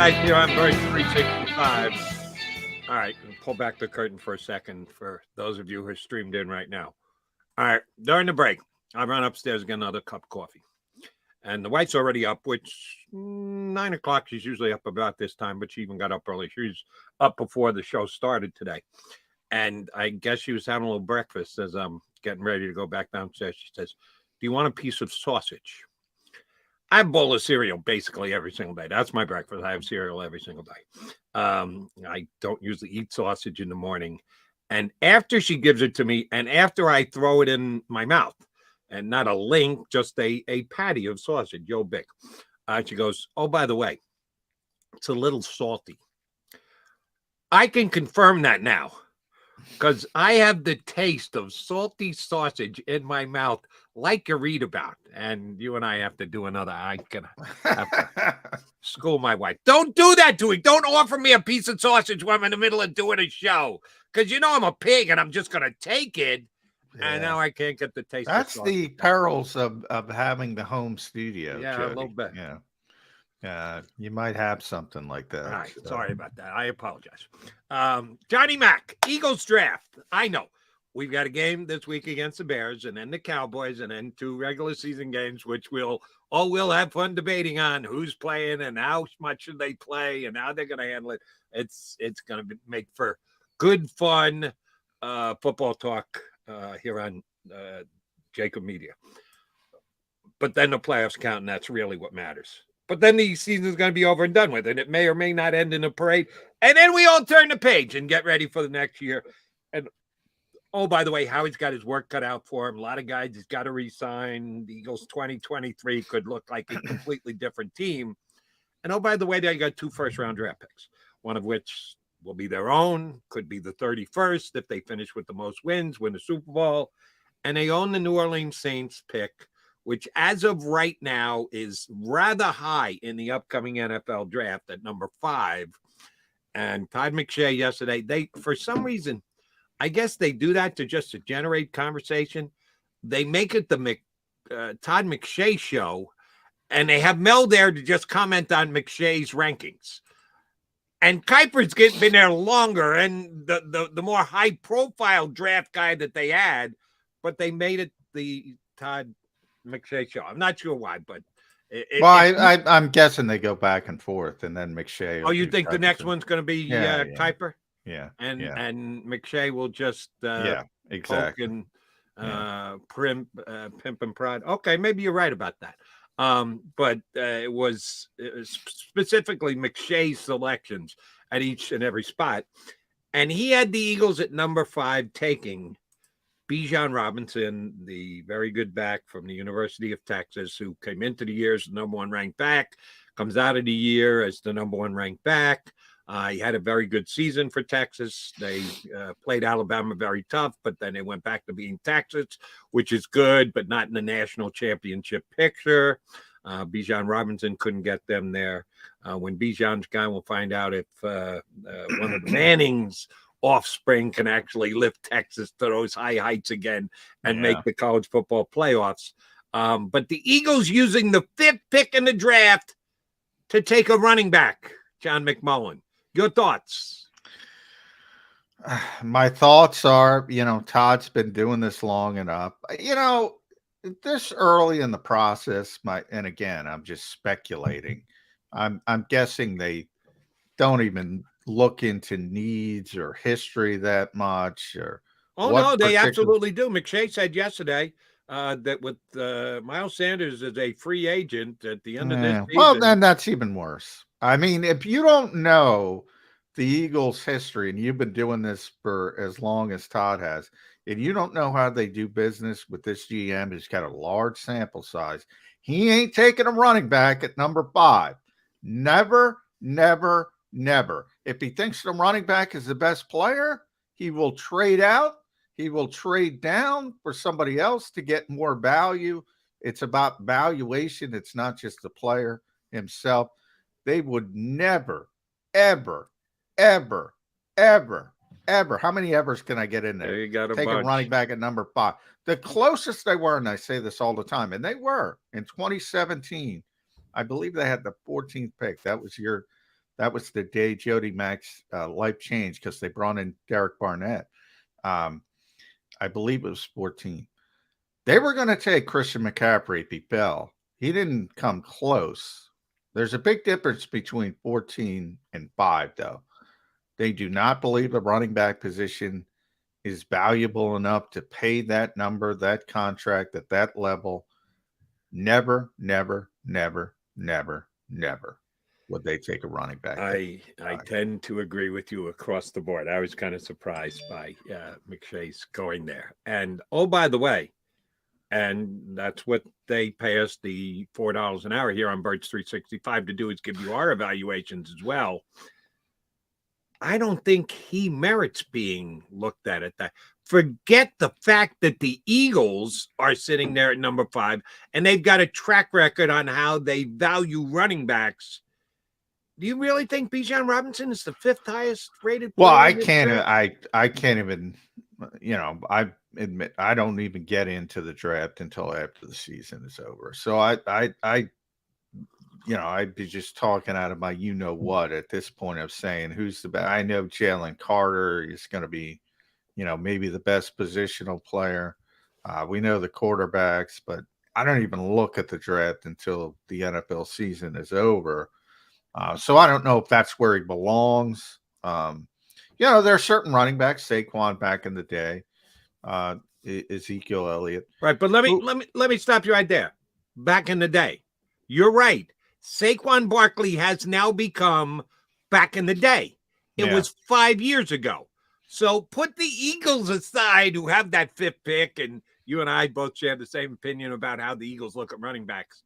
Here on Bird 365. All right, pull back the curtain for a second for those of you who are streamed in right now. All right, during the break, I run upstairs, get another cup of coffee. And the wife's already up, which 9 o'clock, she's usually up about this time, but she even got up early. She was up before the show started today. And I guess she was having a little breakfast as I'm getting ready to go back downstairs. She says, "Do you want a piece of sausage?" I have a bowl of cereal basically every single day. That's my breakfast. I have cereal every single day. I don't usually eat sausage in the morning. And after she gives it to me, and after I throw it in my mouth, and not a link, just a patty of sausage, yo big, she goes, "Oh, by the way, it's a little salty." I can confirm that now, because I have the taste of salty sausage in my mouth like you read about. And you and I have to do another. I can have to school my wife. Don't do that to me. Don't offer me a piece of sausage when I'm in the middle of doing a show, because you know I'm a pig and I'm just going to take it. Yeah. And now I can't get the taste. That's of the perils of having the home studio. Yeah, Jody. A little bit. Yeah. You might have something like that. All right. So. Sorry about that. I apologize. Johnny Mac, Eagles draft. I know we've got a game this week against the Bears, and then the Cowboys, and then 2 regular season games, which we'll have fun debating on who's playing and how much should they play and how they're going to handle it. It's going to make for good, fun football talk here on JAKIB Media. But then the playoffs count, and that's really what matters. But then the season is going to be over and done with, and it may or may not end in a parade. And then we all turn the page and get ready for the next year. And, oh, by the way, Howie's got his work cut out for him. A lot of guys he's got to re-sign. The Eagles 2023 could look like a completely different team. And, oh, by the way, they got 2 first-round draft picks, one of which will be their own, could be the 31st if they finish with the most wins, win the Super Bowl. And they own the New Orleans Saints pick, which as of right now is rather high in the upcoming NFL draft at number 5. And Todd McShay yesterday, they, for some reason, I guess they do that to generate conversation. They make it the Todd McShay show, and they have Mel there to just comment on McShay's rankings. And Kuiper's been there longer, and the more high-profile draft guy that they had, but they made it the Todd McShay show. I'm not sure why, but I'm guessing they go back and forth, and then McShay. Oh, you think the next one's going to be Kuiper? Yeah, and McShay will just exactly and pimp and prod. Okay, maybe you're right about that. But it was specifically McShay's selections at each and every spot, and he had the Eagles at number 5 taking Bijan Robinson, the very good back from the University of Texas, who came into the year as the number 1 ranked back, comes out of the year as the number 1 ranked back. He had a very good season for Texas. They played Alabama very tough, but then they went back to being Texas, which is good, but not in the national championship picture. Bijan Robinson couldn't get them there. When Bijan's gone, we'll find out if one of the Mannings offspring can actually lift Texas to those high heights again and make the college football playoffs. But the Eagles using the 5th pick in the draft to take a running back, John McMullen. Your thoughts? My thoughts are, Todd's been doing this long enough. This early in the process, and again, I'm just speculating. I'm guessing they don't even look into needs or history that much. No, they absolutely do. McShay said yesterday that with Miles Sanders as a free agent at the end of this season. Well, then that's even worse. I mean, if you don't know the Eagles' history, and you've been doing this for as long as Todd has, and you don't know how they do business with this GM who's got a large sample size, he ain't taking a running back at number 5. Never, never, never. If he thinks the running back is the best player, he will trade out. He will trade down for somebody else to get more value. It's about valuation. It's not just the player himself. They would never, ever, ever, ever, ever. How many evers can I get in there? You got Take a running back at number 5. The closest they were, and I say this all the time, and they were in 2017. I believe they had the 14th pick. That That was the day Jody Mac's life changed because they brought in Derek Barnett. I believe it was 14. They were going to take Christian McCaffrey, beat Bell. He didn't come close. There's a big difference between 14 and 5, though. They do not believe the running back position is valuable enough to pay that number, that contract at that level. Never, never, never, never, never would they take a running back. I tend to agree with you across the board. I was kind of surprised by McShay's going there. And, oh, by the way, and that's what they pay us the $4 an hour here on Birds 365 to do, is give you our evaluations as well. I don't think he merits being looked at that. Forget the fact that the Eagles are sitting there at number 5, and they've got a track record on how they value running backs. Do you really think Bijan Robinson is the 5th highest rated player? Well, I can't even, I admit I don't even get into the draft until after the season is over. So I'd be just talking out of my what at this point of saying who's the best. I know Jalen Carter is going to be, maybe the best positional player. We know the quarterbacks, but I don't even look at the draft until the NFL season is over. So I don't know if that's where he belongs. There are certain running backs, Saquon back in the day, Ezekiel Elliott. Right, but let me stop you right there. Back in the day, you're right. Saquon Barkley has now become back in the day. It was 5 years ago. So put the Eagles aside, who have that 5th pick, and you and I both share the same opinion about how the Eagles look at running backs.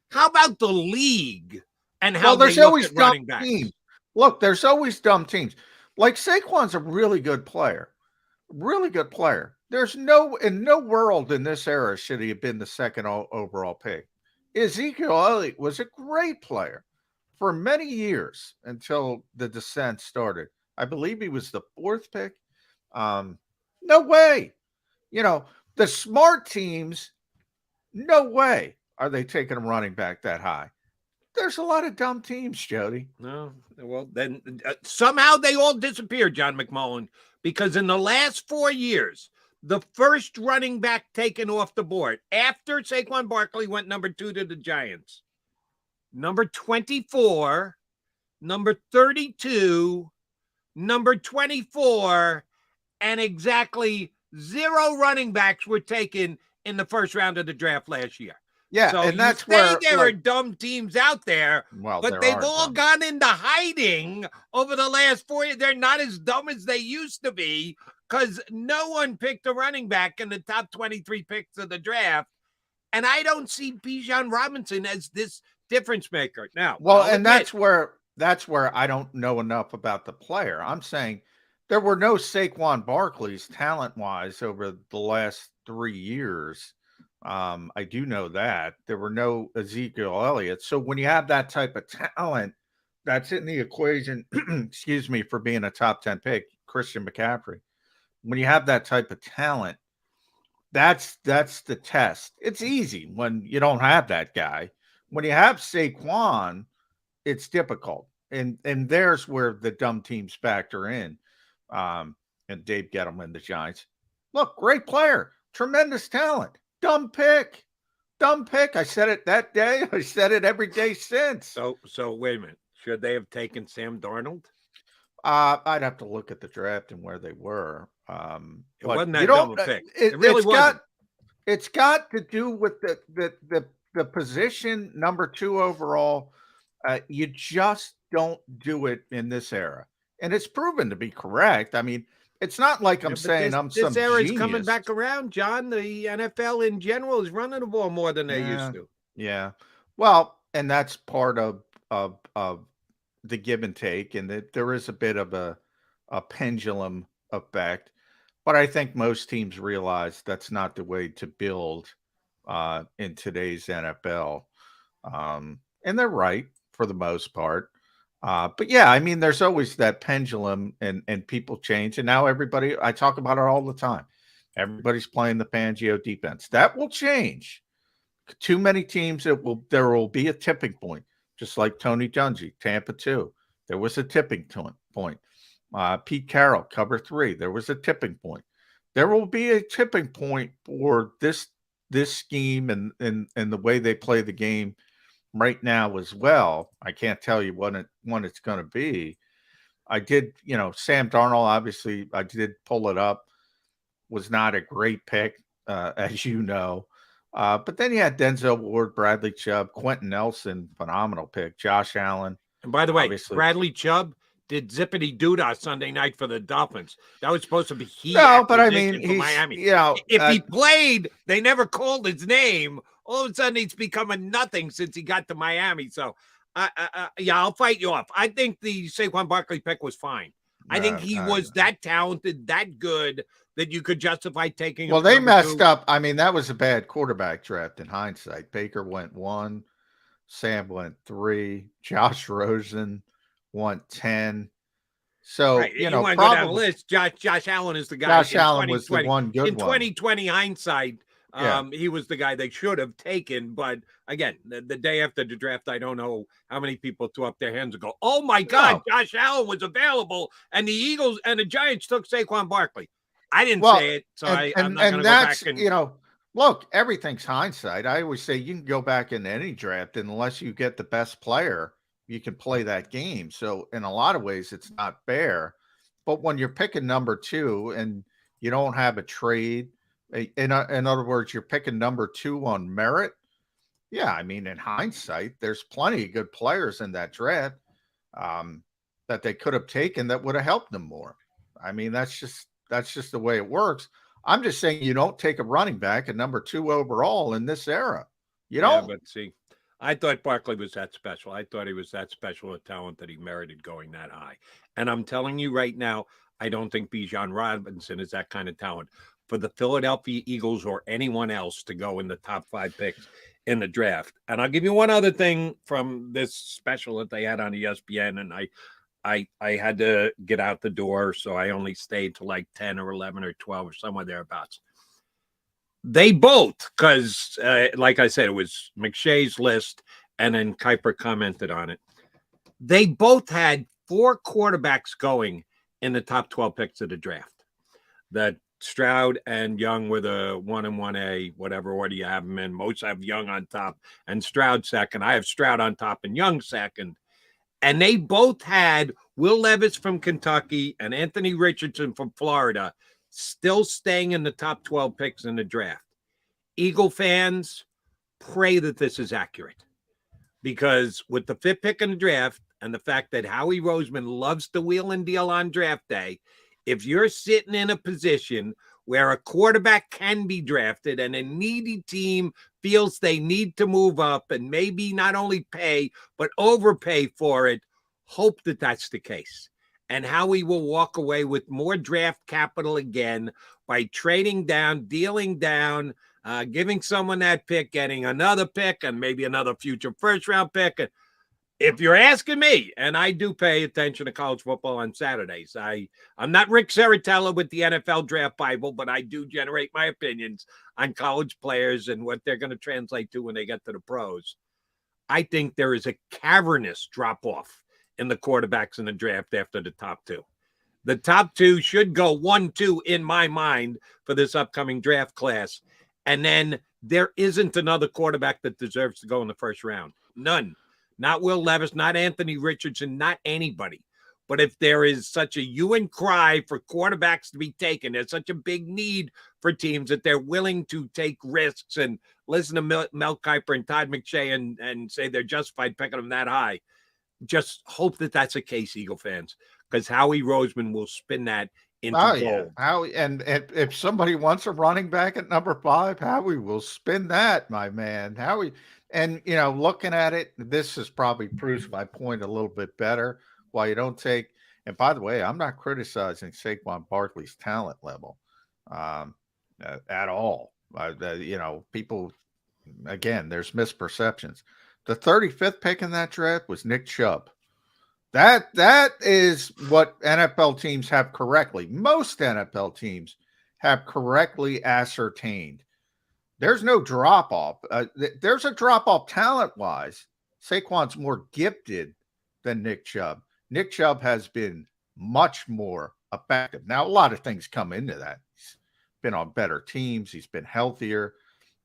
How about the league and how there's they always look at running backs? Teams. Look, there's always dumb teams. Like Saquon's a really good player. Really good player. There's in no world in this era should he have been the 2nd overall pick. Ezekiel Elliott was a great player for many years until the descent started. I believe he was the 4th pick. No way. The smart teams, no way are they taking a running back that high. There's a lot of dumb teams, Jody. No, well, then somehow they all disappeared, John McMullen, because in the last 4 years, the first running back taken off the board after Saquon Barkley went number 2 to the Giants, number 24, number 32, number 24, and exactly 0 running backs were taken in the first round of the draft last year. Yeah, so and that's where there are dumb teams out there, but they've all gone into hiding over the last 4 years. They're not as dumb as they used to be because no one picked a running back in the top 23 picks of the draft. And I don't see Bijan Robinson as this difference maker. Now, that's where I don't know enough about the player. I'm saying there were no Saquon Barkleys talent-wise over the last 3 years. I do know that there were no Ezekiel Elliott. So when you have that type of talent, that's in the equation, excuse me, for being a top 10 pick, Christian McCaffrey. When you have that type of talent, that's the test. It's easy when you don't have that guy. When you have Saquon, it's difficult. And there's where the dumb teams factor in. And Dave Gettleman, the Giants. Look, great player, tremendous talent. Dumb pick. I said it that day. I said it every day since. So wait a minute. Should they have taken Sam Darnold? I'd have to look at the draft and where they were. It wasn't that dumb a pick. It really wasn't. It's got to do with the position, number 2 overall. You just don't do it in this era. And it's proven to be correct. I mean, it's not like I'm saying I'm some this era is genius. Coming back around, John. The NFL in general is running the ball more than they used to. Yeah. Well, and that's part of the give and take, and that there is a bit of a pendulum effect. But I think most teams realize that's not the way to build in today's NFL. And they're right for the most part. But yeah, I mean, there's always that pendulum and people change. And now I talk about it all the time. Everybody's playing the Fangio defense. That will change. Too many teams, there will be a tipping point, just like Tony Dungy, Tampa 2. There was a tipping point. Pete Carroll, cover 3. There was a tipping point. There will be a tipping point for this scheme and the way they play the game right now as well. I can't tell you when it's going to be. I did, Sam Darnold, obviously, I did pull it up, was not a great pick, as you know. But then you had Denzel Ward, Bradley Chubb, Quentin Nelson, phenomenal pick, Josh Allen. And by the way, obviously. Bradley Chubb did zippity doodah Sunday night for the Dolphins. That was supposed to be but I mean, for Miami. if he played, they never called his name. All of a sudden, he's become a nothing since he got to Miami. So, I'll fight you off. I think the Saquon Barkley pick was fine. I think he was that talented, that good, that you could justify taking him. Well, they messed up. I mean, that was a bad quarterback draft in hindsight. Baker went 1, Sam went 3, Josh Rosen went 10. So, right. You want to go down the list. Josh Allen is the guy. Josh Allen was the one good in 2020 hindsight. He was the guy they should have taken. But again, the day after the draft, I don't know how many people threw up their hands and go, "Oh my God, Josh Allen was available," and the Eagles and the Giants took Saquon Barkley. I didn't say it, so I'm not going to go back and look, everything's hindsight. I always say you can go back in any draft, and unless you get the best player, you can play that game. So in a lot of ways, it's not fair. But when you're picking number 2 and you don't have a trade, in other words, you're picking number 2 on merit. Yeah, I mean, in hindsight, there's plenty of good players in that draft that they could have taken that would have helped them more. I mean, that's just the way it works. I'm just saying you don't take a running back at number 2 overall in this era. You don't. Yeah, but see, I thought Barkley was that special. I thought he was that special a talent that he merited going that high. And I'm telling you right now, I don't think Bijan Robinson is that kind of talent for the Philadelphia Eagles or anyone else to go in the top 5 picks in the draft. And I'll give you one other thing from this special that they had on ESPN, and I had to get out the door, so I only stayed to like 10 or 11 or 12 or somewhere thereabouts. They both, because like I said, it was McShay's list, and then Kuiper commented on it. They both had 4 quarterbacks going in the top 12 picks of the draft. That Stroud and Young were the 1 and 1A, whatever order you have them in. Most have Young on top and Stroud second. I have Stroud on top and Young second. And they both had Will Levis from Kentucky and Anthony Richardson from Florida still staying in the top 12 picks in the draft. Eagle fans, pray that this is accurate. Because with the 5th pick in the draft and the fact that Howie Roseman loves to wheel and deal on draft day, if you're sitting in a position where a quarterback can be drafted and a needy team feels they need to move up and maybe not only pay, but overpay for it, hope that that's the case. And Howie will walk away with more draft capital again by trading down, dealing down, giving someone that pick, getting another pick, and maybe another future first-round pick. If you're asking me, and I do pay attention to college football on Saturdays, I'm not Rick Saratella with the NFL Draft Bible, but I do generate my opinions on college players and what they're going to translate to when they get to the pros. I think there is a cavernous drop-off in the quarterbacks in the draft after the top 2. The top 2 should go 1-2 in my mind for this upcoming draft class. And then there isn't another quarterback that deserves to go in the first round. None. Not Will Levis, not Anthony Richardson, not anybody. But if there is such a hue and cry for quarterbacks to be taken, there's such a big need for teams that they're willing to take risks and listen to Mel Kiper and Todd McShay and say they're justified picking them that high. Just hope that that's the case, Eagle fans, because Howie Roseman will spin that into gold. Yeah. Howie, and if somebody wants a running back at number 5, Howie will spin that, my man. Howie. And, looking at it, this is probably proves my point a little bit better. Why you don't take, and by the way, I'm not criticizing Saquon Barkley's talent level at all. People, again, there's misperceptions. The 35th pick in that draft was Nick Chubb. That is what NFL teams have correctly. Most NFL teams have correctly ascertained. There's no drop-off. There's a drop-off talent-wise. Saquon's more gifted than Nick Chubb. Nick Chubb has been much more effective. Now, a lot of things come into that. He's been on better teams. He's been healthier,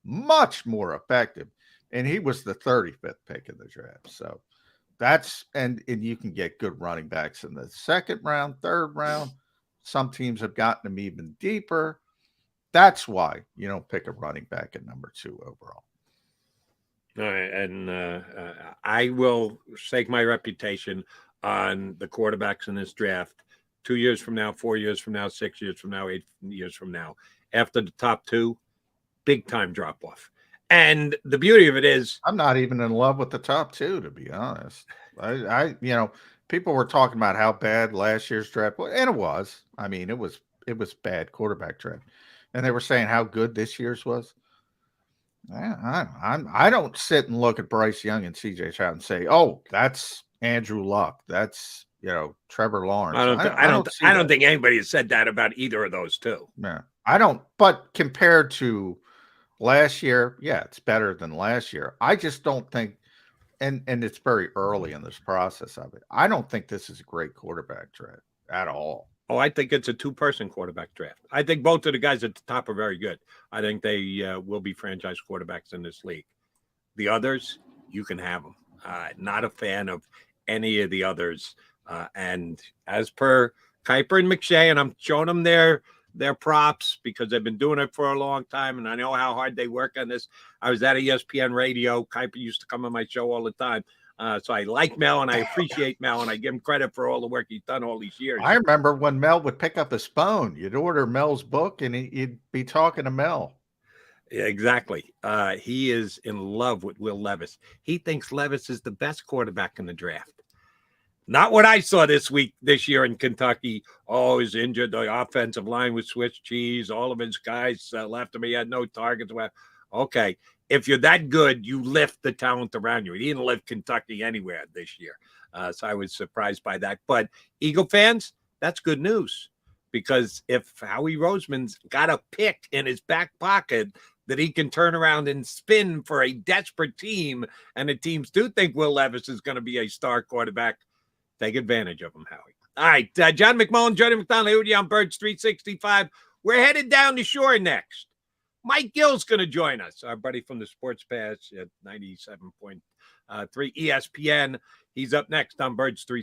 much more effective. And he was the 35th pick in the draft. So that's, and you can get good running backs in the second round, third round. Some teams have gotten them even deeper. That's why you don't pick a running back at number 2 overall. All right, and I will stake my reputation on the quarterbacks in this draft 2 years from now, 4 years from now, 6 years from now, 8 years from now. After the top 2, big time drop off. And the beauty of it is, I'm not even in love with the top 2, to be honest. I people were talking about how bad last year's draft was, and it was. I mean, it was bad quarterback draft, and they were saying how good this year's was. I don't sit and look at Bryce Young and C.J. Stroud and say, "Oh, that's Andrew Luck. That's Trevor Lawrence." I don't think anybody has said that about either of those two. Yeah, I don't. But compared to last year, yeah, it's better than last year. I just don't think, and it's very early in this process of it. I don't think this is a great quarterback draft at all. Oh, I think it's a 2-person quarterback draft. I think both of the guys at the top are very good. I think they will be franchise quarterbacks in this league. The others, you can have them. Not a fan of any of the others. And as per Kuiper and McShay, and I'm showing them their props because they've been doing it for a long time, and I know how hard they work on this. I was at ESPN Radio. Kuiper used to come on my show all the time. So I like Mel, and I appreciate Mel, and I give him credit for all the work he's done all these years. I remember when Mel would pick up his phone. You'd order Mel's book, and he'd be talking to Mel. Yeah, exactly. He is in love with Will Levis. He thinks Levis is the best quarterback in the draft. Not what I saw this year in Kentucky. Oh, he's injured. The offensive line was Swiss cheese. All of his guys left him. He had no targets. Okay. If you're that good, you lift the talent around you. He didn't lift Kentucky anywhere this year. So I was surprised by that. But Eagle fans, that's good news. Because if Howie Roseman's got a pick in his back pocket that he can turn around and spin for a desperate team, and the teams do think Will Levis is going to be a star quarterback, take advantage of him, Howie. All right, John McMullen, Jody McDonald, here with you on Birds 365. We're headed down the shore next. Mike Gill's going to join us, our buddy from the Sports Pass at 97.3 ESPN. He's up next on Birds 365.